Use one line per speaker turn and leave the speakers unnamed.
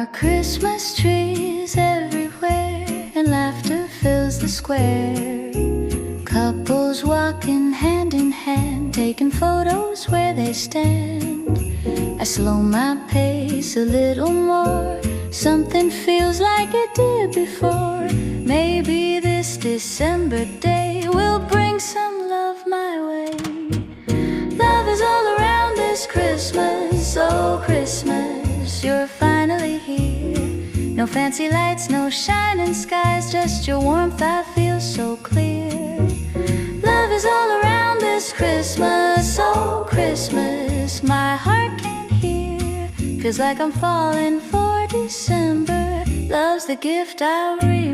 are Christmas trees everywhere, and laughter fills the square. Couples walking hand in hand, taking photos where they stand. I slow my pace a little more, something feels like it did before. Maybe this December day will bring some love my way. Love is all around this Christmas, oh Christmas, you're finally here. No fancy lights, no shining skies, just your warmth I feel so clear. Love is all around this Christmas, oh Christmas, my heart can't hear. Feels like I'm falling for December. Love's the gift I remember.